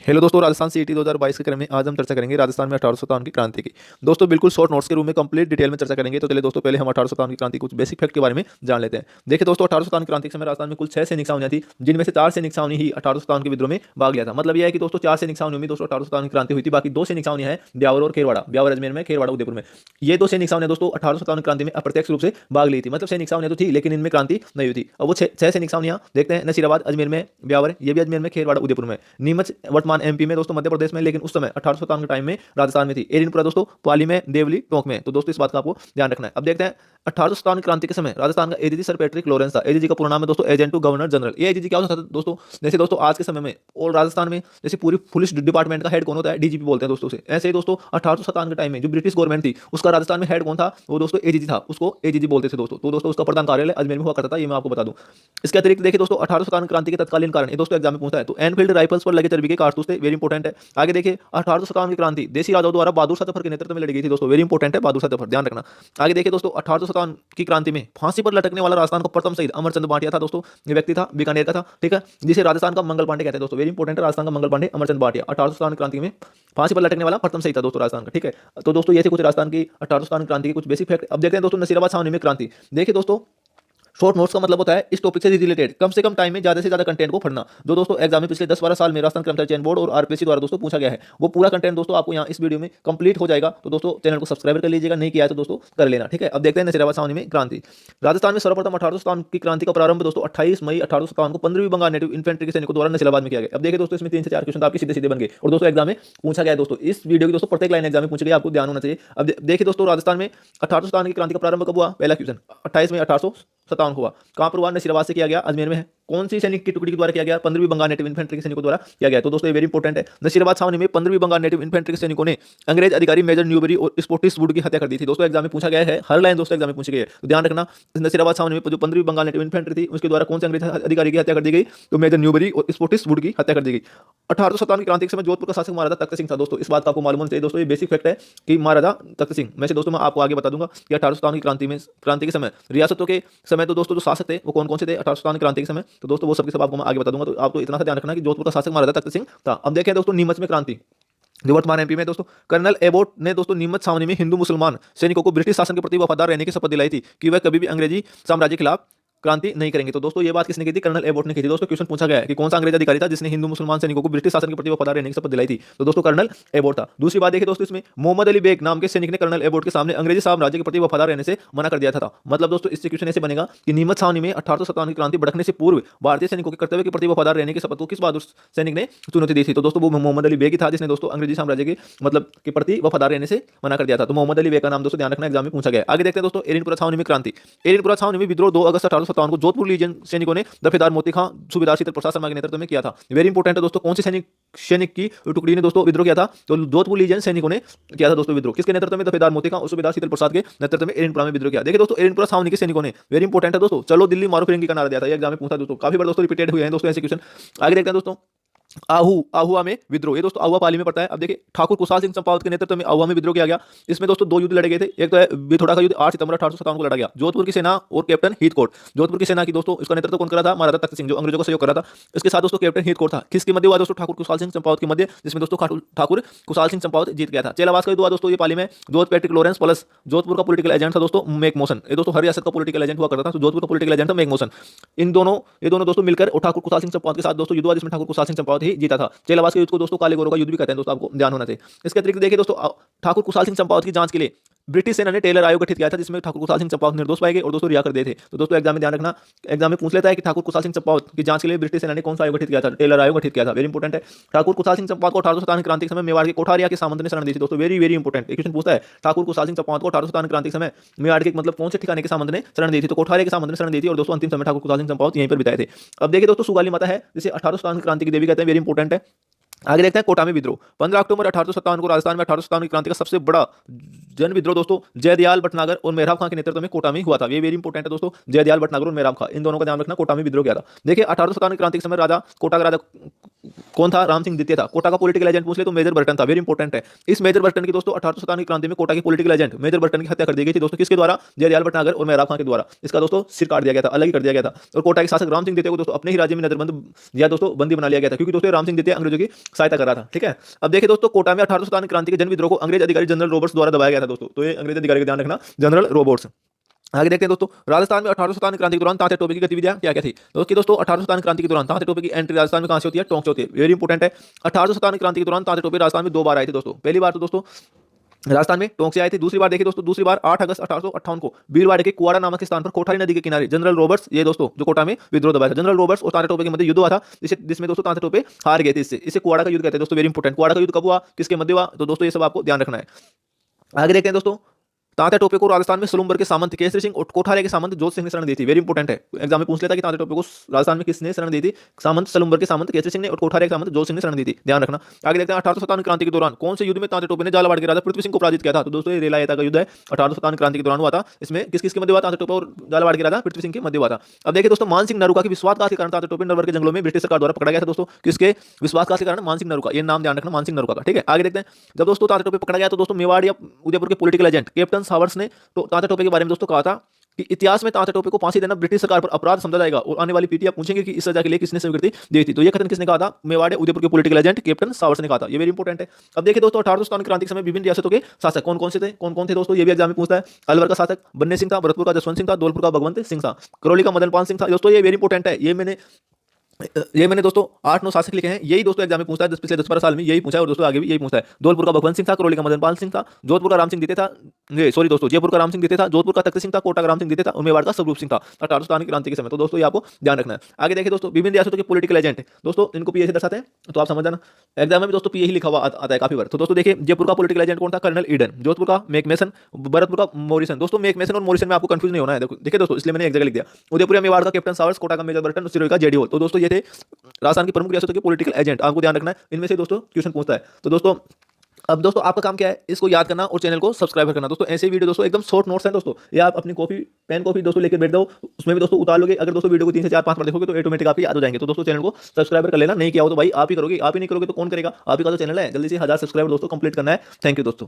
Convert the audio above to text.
Hello दोस्तों, Rajasthan CET 2022 के क्रम में आज हम चर्चा करेंगे राजस्थान में 1857 की क्रांति की। दोस्तों बिल्कुल शॉर्ट नोट्स के रूप में कंप्लीट डिटेल में चर्चा करेंगे। तो चलिए दोस्तों, पहले हम 1857 की क्रांति कुछ बेसिक फैक्ट के बारे में जान लेते हैं। देखिए दोस्तों, 1857 की क्रांति के समय राजस्थान में कुल 6 सैनिक छावनियां थी, जिनमें से 4 सैनिक छावनी ही 1857 के विद्रोह में भाग लिया था। मतलब यह है कि दोस्तों 4 सैनिक छावनियों में दोस्तों 1857 की क्रांति हुई थी। बाकी 2 सैनिक छावनियां हैं, ब्यावर और खेरवाड़ा। ब्यावर अजमेर में, खेरवाड़ा उदयपुर में। ये 2 सैनिक छावनियां दोस्तों 1857 क्रांति में अप्रत्यक्ष रूप से भाग ली थी। मतलब सैनिक छावनियां तो थी, लेकिन इनमें क्रांति नहीं हुई थी। अब वो 6 सैनिक छावनियां देखते हैं। नसीराबाद अजमेर में, ब्यावर ये भी अजमेर में, खेरवाड़ा उदयपुर में। नीमच वर्तमान एमपी में दोस्तों, मध्य प्रदेश में, लेकिन उस समय 1857 के टाइम में राजस्थान में थी। एरिनपुरा दोस्तों पाली में, देवली टोंक में। तो दोस्तों इस बात का आपको ध्यान रखना है। अब देखते हैं 1857 क्रांति के समय राजस्थान का एजीजी सर पैट्रिक लॉरेंस था। एजीजी का पूरा नाम है दोस्तों एजेंट टू गवर्नर जनरल। ये एजीजी क्या होता था दोस्तों? जैसे दोस्तों आज के समय में और राजस्थान में जैसे पूरी पुलिस डिपार्टमेंट का हेड कौन होता है? डीजीपी बोलते हैं दोस्तों उसे। ऐसे ही दोस्तों 1857 के टाइम में जो ब्रिटिश गवर्नमेंट थी, उसका राजस्थान में हेड कौन था? वो दोस्तों एजीजी था। उसको एजीजी बोलते थे दोस्तों। तो दोस्तों उसका प्रधान कार्यालय अजमेर में हुआ करता था, ये मैं आपको बता दूं। इसके अतिरिक्त देखिए दोस्तों, 1857 क्रांति के तत्कालीन कारण, ये दोस्तों एग्जाम में पूछता है, तो एनफील्ड राइफल्स पर लगे चर्बी के कारतूस थे, वेरी इंपॉर्टेंट है। आगे देखिए 1857 की क्रांति देसी राजाओं द्वारा बहादुर शाह जफर के नेतृत्व में लड़ी गई थी दोस्तों, वेरी इंपॉर्टेंट है, बहादुर शाह जफर, ध्यान रखना। आगे देखिए दोस्तों, 1857 की क्रांति में फांसी पर लटकने वाला राजस्थान का प्रथम शहीद अमरचंद भाटिया था दोस्तों। ये व्यक्ति था, बीकानेर का था, ठीक है, जिसे राजस्थान का मंगल पांडे कहते हैं दोस्तों, वेरी इंपॉर्टेंट है, राजस्थान का मंगल पांडे अमरचंद भाटिया 1857 क्रांति में फांसी पर लटकने वाला प्रथम शहीद था दोस्तों राजस्थान का, ठीक है। तो दोस्तों ये थे कुछ राजस्थान की 1857 क्रांति के कुछ बेसिक फैक्ट। अब देखते हैं दोस्तों नसीराबाद छावनी में क्रांति। देखिए दोस्तों, शॉर्ट नोट्स का मतलब होता है इस टॉपिक से रिलेटेड कम से कम टाइम में ज्यादा से ज्यादा कंटेंट को पढ़ना, जो दोस्तों एग्जाम में पिछले 10-12 साल में राजस्थान कर्मचारी चयन बोर्ड और आरपीएससी द्वारा दोस्तों पूछा गया है, वो पूरा कंटेंट दोस्तों आपको यहाँ इस वीडियो में कंप्लीट हो जाएगा। तो दोस्तों चैनल को सब्सक्राइब कर लीजिएगा, नहीं किया है तो दोस्तों कर लेना, ठीक है। अब देखते हैं नसीराबाद छावनी में क्रांति। राजस्थान में सर्वप्रथम 1857 की क्रांति का प्रारंभ दोस्तों 28 मई 1857 को 15वीं बंगाल नेटिव इन्फेंट्री के सैनिकों द्वारा नसीराबाद में किया गया। अब देखिए दोस्तों, इसमें 3 से 4 क्वेश्चन आपके सीधे सीधे बन गए और दोस्तों एग्जाम में पूछा गया है दोस्तों। इस वीडियो की दोस्तों प्रत्येक लाइन एग्जाम में पूछी गई, आपको ध्यान होना चाहिए। अब देखिए दोस्तों, राजस्थान में 1857 की क्रांति का प्रारंभ कब हुआ? पहला क्वेश्चन 28 मई 1857 हुआ। कहां पर हुआ? नसीराबाद से किया गया, अजमेर में है। कौन सी सैनिक की टुकड़ी के द्वारा किया गया? 15वीं बंगाल नेटिव इन्फेंट्री के सैनिकों द्वारा किया गया। तो दोस्तों ये वेरी इंपॉर्टेंट है। नसीराबाद छावनी में 15वीं बंगाल नेटिव इन्फेंट्री के सैनिकों ने अंग्रेज अधिकारी मेजर न्यूबरी और स्पोर्टिस वुड की हत्या कर दी थी। दोस्तों एग्जाम में पूछा गया है, हर लाइन दोस्तों एग्जाम में पूछी गई है, तो ध्यान रखना। नसीराबाद छावनी में जो 15वीं बंगाल नेटिव इन्फेंट्री थी, उसके द्वारा कौन से अंग्रेज अधिकारी की हत्या कर दी गई? तो मेजर न्यूबरी और स्पोर्टिस वुड की हत्या कर दी गई। 1857 की क्रांति के समय जोधपुर का शासक महाराजा तख्त सिंह था दोस्तों। इस बात का आपको मालूम होना चाहिए दोस्तों, ये बेसिक फैक्ट है कि महाराजा तख्त सिंह। मैं से दोस्तों मैं आपको आगे बता दूंगा कि 1857 की क्रांति के समय रियासतों के समय तो दोस्तों जो शासक थे वो कौन कौन से थे 1857 क्रांति के समय, तो दोस्तों वो सबके सब आपको मैं आगे बता दूंगा। तो आपको इतना सा ध्यान रखना कि जोधपुर का शासक महाराजा तख्त सिंह था। अब देखें दोस्तों नीमच में क्रांति, जो वर्तमान एमपी में दोस्तों कर्नल एबोट ने दोस्तों नीमच छावनी में हिंदू मुसलमान सैनिकों को ब्रिटिश शासन के प्रति वफादार रहने की शपथ दिलाई थी कि वह कभी भी अंग्रेजी साम्राज्य के खिलाफ क्रांति नहीं करेंगे। तो दोस्तों ये बात किसने की थी? कर्नल एबोट ने की थी। दोस्तों क्वेश्चन पूछा गया है कि कौन सा अंग्रेज अधिकारी था जिसने हिंदू मुसलमान सैनिकों को ब्रिटिश शासन के प्रति वफादार रहने की शपथ दिलाई थी? तो दोस्तों कर्नल एबोट था। दूसरी बात देखिए दोस्तों, इसमें मोहम्मद अली बेग नाम के सैनिक ने कर्नल एबोट के सामने अंग्रेजी साम्राज्य के प्रति वफादार रहने से मना कर दिया था। मतलब दोस्तों इससे क्वेश्चन ऐसे बनेगा कि नीमच छावनी में 1857 की क्रांति भड़कने से पूर्व भारतीय सैनिकों के कर्तव्य के प्रति वफादार रहने की शपथ को किस बहादुर सैनिक ने चुनौती दी थी? तो दोस्तों वो मोहम्मद अली बेग ही था, जिसने दोस्तों अंग्रेजी साम्राज्य के मतलब के प्रति वफादार रहने से मना कर दिया था। तो मोहम्मद अली बेग का नाम दोस्तों ध्यान रखना, एग्जाम में पूछा गया। आगे देखते हैं दोस्तों एरिनपुरा छावनी में क्रांति। एरिनपुरा छावनी में विद्रोह 2 अगस्त 1857 को जोधपुर लीजन सैनिकों ने दफेदार मोती खां, सूबेदार शीतल प्रसाद शर्मा के नेतृत्व में किया था। वेरी इंपॉर्टेंट है दोस्तों, कौन सी सैनिक की टुकड़ी ने दोस्तों विद्रोह किया था? तो जोधपुर लीजन सैनिकों ने किया था दोस्तों विद्रोह। किसके नेतृत्व में? दफेदार मोती खां और सूबेदार शीतल प्रसाद के नेतृत्व में एरिनपुरा में विद्रोह किया। देखिए दोस्तों एरिनपुरा छावनी के सैनिकों ने, वेरी इंपॉर्टेंट है दोस्तों, चलो दिल्ली मारो फिरंगी का नारा दिया था। ये एग्जाम में पूछा दोस्तों, काफी बार दोस्तों रिपीटेड हुए हैं दोस्तों ऐसे क्वेश्चन। आगे देखते हैं दोस्तों आहुआ में विद्रोह। ये दोस्तों आहुआ पाली में पड़ता है। अब देखिए ठाकुर कुशाल सिंह चंपावत के नेतृत्व में आहुआ में विद्रोह किया गया। इसमें दोस्तों 2 युद्ध लड़े गए थे। एक तो है बिथोड़ा का युद्ध 8 सितंबर 1857 को लड़ा गया। जोधपुर की सेना और कैप्टन हीथकोट। जोधपुर की सेना की दोस्तों इसका नेतृत्व कौन कर रहा था? महाराजा तख्त सिंह, जो अंग्रेजों का सहयोग कर रहा था। इसके साथ दोस्तों कैप्टन हीथकोट था। किसके मध्य हुआ दोस्तों? ठाकुर कुशाल सिंह चंपावत के मध्य, जिसमें दोस्तों ठाकुर कुशाल सिंह चंपावत जीत गया था। चेलावास का युद्ध हुआ दोस्तों ये पाली में। जोध पैट्रिक लॉरेंस प्लस जोधपुर का पॉलिटिकल एजेंट था दोस्तों मेक मोशन। ये दोस्तों हर रियासत का पॉलिटिकल एजेंट हुआ करता था, तो जोधपुर का पॉलिटिकल एजेंट था मेक मोशन। ये दोनों दोस्तों मिलकर और ठाकुर कुशाल सिंह चंपावत के साथ दोस्तों युद्ध हुआ, जिसमें ठाकुर कुशाल सिंह चंपावत ही जीता था। चेलावास के युद्ध को दोस्तों काले गोरों का युद्ध भी कहते हैं दोस्तों, आपको ध्यान होना चाहिए। इसके अतिरिक्त देखिए दोस्तों ठाकुर कुशाल सिंह चंपावत की जांच के लिए ब्रिटिश सेना ने टेलर आयोग गठित किया था, जिसमें ठाकुर कुशाल सिंह चंपावत निर्दोष पाए गए और दोस्तों रिहा कर दिए थे। तो दोस्तों एग्जाम में ध्यान रखना, एग्जाम में पूछ लेता है कि ठाकुर कुशाल सिंह चंपावत की जांच के लिए ब्रिटिश सेना ने कौन सा आयोग गठित किया था? टेलर आयोग गठित किया था। वेरी इंपॉर्टेंट है। ठाकुर कुशाल सिंह चंपावत को 1857 क्रांति के समय मेवाड़ के कोठारिया के सामंत ने शरण दी थी दोस्तों। वेरी वेरी इंपॉर्टेंट क्वेश्चन पूछता है, ठाकुर कुशाल सिंह चंपावत को 1857 क्रांति के समय मेवाड़ के मतलब कौन से ठिकाने के सामंत ने शरण दी थी? तो कोठारिया के सामंत ने शरण दी थी और दोस्तों अंतिम समय ठाकुर कुशाल सिंह चंपावत यहीं पर बिताए थे। अब देखिए दोस्तों सुगाली माता है, जिसे 1857 क्रांति की देवी कहते हैं, वेरी इंपॉर्टेंट है। आगे देखते हैं कोटा में विद्रोह। 15 अक्टूबर 1857 को राजस्थान में 1857 की क्रांति का सबसे बड़ा जन विद्रोह दोस्तों जयदयाल भटनागर और मेहराब खां के नेतृत्व में कोटा में हुआ था। ये वेरी इंपॉर्टेंट है दोस्तों, जयदयाल भटनागर और मेहराब खां, इन दोनों का ध्यान रखना। कोटा में विद्रोह किया था। देखिए 1857 की क्रांति के समय राजा कोटा का राजा कौन था? राम सिंह द्वितीय था। कोटा का पॉलिटिकल एजेंट पूछ ले तो मेजर बर्टन था, वेरी इंपॉर्टेंट है। इस मेजर बर्टन की दोस्तों 1857 की क्रांति में कोटा के पॉलिटिकल एजेंट मेजर बर्टन की हत्या कर दी गई थी दोस्तों। किसके द्वारा? जयदयाल भटनागर और मेहराब खां के द्वारा। इसका दोस्तों सिर काट दिया गया था, अलग ही कर दिया गया था। और कोटा के शासक राम सिंह द्वितीय को दोस्तों अपने ही राज्य में नजरबंद या दोस्तों बंदी बना लिया गया था, क्योंकि दोस्तों राम सिंह द्वितीय अंग्रेजों की सहायता कर रहा था। ठीक है, अब देखिए दोस्तों, कोटा में 1857 क्रांति के जन विद्रोह को अंग्रेज अधिकारी जनरल रॉबर्ट्स द्वारा दबाया गया था दोस्तों। तो ये अंग्रेज अधिकारी का ध्यान रखना, जनरल रॉबर्ट्स। आगे देखते हैं दोस्तों, राजस्थान में 1857 क्रांति के दौरान तांते टोपे की गतिविधियां क्या क्या थी? दोस्तों 1857 क्रांति के दौरान तांते टोपे की एंट्री राजस्थान में कहां से होती है? टोंक से होती है, वेरी इंपॉर्टेंट है। 1857 क्रांति के दौरान तांते टोपे राजस्थान में 2 बार आए थे दोस्तों। पहली बार तो दोस्तों राजस्थान में टोंक से आए थे। दूसरी बार देखिए दोस्तों, दूसरी बार 8 अगस्त 1858 को भीलवाड़े के कुआड़ा नामक स्थान पर कोठारी नदी के किनारे जनरल रॉबर्ट्स, ये दोस्तों जो कोटा में विद्रोह दबाया था, जनरल रॉबर्ट्स और तांते टोपे के मध्य युद्ध हुआ था, जिसमें दोस्तों तांते टोपे हार गए थे। इससे कुआड़ा का युद्ध कहते हैं दोस्तों, वेरी इंपॉर्टेंट। कुआड़ा का युद्ध कब हुआ, किसके मध्य हुआ? तो दोस्तों ये सब आपको ध्यान रखना है। आगे देखते हैं दोस्तों, तांते टोपे को राजस्थान में सलूम्बर के सामंत केसरी सिंह और कोठारे के सामंत जोत सिंह ने शरण दी थी, वेरी इंपॉर्टेंट है। एग्जाम में पूछ लेता कि तांते टोपे को राजस्थान में किसने शरण दी थी? सामंत सलूम्बर के सामंत केसरी सिंह ने और कोठारे के सामंत जोत सिंह ने शरण दी थी, ध्यान रखना। आगे देखते हैं 1857 क्रांति के दौरान कौन से युद्ध में तांते टोपे ने झालावाड़ के राजा पृथ्वी सिंह को पराजित किया था? तो दोस्तों ये रेलायता का युद्ध है, 1857 क्रांति के दौरान हुआ था। इसमें किस किस के मध्य हुआ? तांते टोपे और झालावाड़ के राजा पृथ्वी सिंह के मध्य हुआ था। अब देखिए दोस्तों, मान सिंह नरूका की विश्वासघात के कारण तांते टोपे नरवर के जंगलों में ब्रिटिश सरकार द्वारा पकड़ा गया था दोस्तों। किसके विश्वासघात के कारण? मान सिंह नरूका, ये नाम ध्यान रखना, मान सिंह नरूका का। ठीक है, आगे देखते हैं, जब दोस्तों तांते टोपे पकड़ा गया तो दोस्तों मेवाड़ या उदयपुर के पॉलिटिकल एजेंट कैप्टन सावर्स ने तो तांते टोपे के बारे में दोस्तों कहा था कि इतिहास में तांते टोपे को फांसी देना ब्रिटिश सरकार पर अपराध समझा जाएगा और आने वाली पीढ़ियां पूछेंगे कि इस सजा के लिए किसने स्वीकृति दी थी। तो ये कथन किसने कहा था? मेवाड़े उदयपुर के पॉलिटिकल एजेंट कैप्टन सावर्स ने कहा था, ये वेरी इंपॉर्टेंट है। अब देखिए दोस्तों, 1857 क्रांति के समय विभिन्न रियासतों के शासक कौन कौन से थे? कौन कौन थे दोस्तों? ये भी एग्जाम में पूछता है। अलवर का शासक बन्ने सिंह था, भरतपुर का जसवंत सिंह था, धौलपुर का भगवंत सिंह था, करौली का मदन पाल सिंह था। दोस्तों ये वेरी इंपॉर्टेंट है, ये मैंने दोस्तों 8-9 शासक लिखे हैं, यही दोस्तों एग्जाम में पूछता है, पिछले 10-12 साल में यही पूछा है और दोस्तों आगे भी यही पूछता है। धौलपुर का भगवंत सिंह था, करौली का मदन पाल सिंह था, जोधपुर का राम सिंह द्वितीय था, सॉरी दोस्तों, जयपुर का राम सिंह द्वितीय था, जोधपुर का तख्त सिंह था, कोटा का राम सिंह द्वितीय था और मेवाड़ का स्वरूप सिंह था 1857 की क्रांति के समय। तो दोस्तों ये आपको ध्यान रखना है। आगे देखिए दोस्तों, विभिन्न रियासतों के पॉलिटिकल एजेंट दोस्तों इनको पीए से दर्शाते हैं, तो आप समझ जाना। एग्जाम में भी दोस्तों पीए ही लिखा हुआ आता है काफी बार। तो दोस्तों देखिए, जयपुर का पॉलिटिकल एजेंट कौन था? Colonel Eden. जोधपुर का मैकमेसन, भरतपुर का मॉरिसन। दोस्तों मैकमेसन और मॉरिसन में आपको कंफ्यूज नहीं होना है, देखिए दोस्तों, इसलिए मैंने एक जगह लिख दिया। उदयपुर मेवाड़ का कैप्टन सावर्स, कोटा का मेजर बर्टन और सिरोही का जेडी होल। तो दोस्तों ये थे राजस्थान की प्रमुख रियासतों के पॉलिटिकल एजेंट, आपको ध्यान रखना है। इनमें से दोस्तों क्वेश्चन पूछता है। तो दोस्तों अब दोस्तों आपका काम क्या है? इसको याद करना और चैनल को सब्सक्राइब करना दोस्तों। ऐसे वीडियो दोस्तों एकदम शॉर्ट नोट्स हैं दोस्तों, ये आप अपनी कॉपी पेन कॉपी दोस्तों लेकर बैठ जाओ, उसमें भी दोस्तों उतार लोगे। अगर दोस्तों वीडियो को 3 से 4-5 बार देखोगे तो ऑटोमेटिक आपकी याद हो जाएंगे। तो दोस्तों चैनल को सब्सक्राइब कर लेना, नहीं किया हो तो भाई आप ही करोगे, आप ही नहीं करोगे तो कौन करेगा? आप ही का तो चैनल है, जल्दी से 1000 सब्सक्राइबर दोस्तों कंप्लीट करना है। थैंक यू दोस्तों।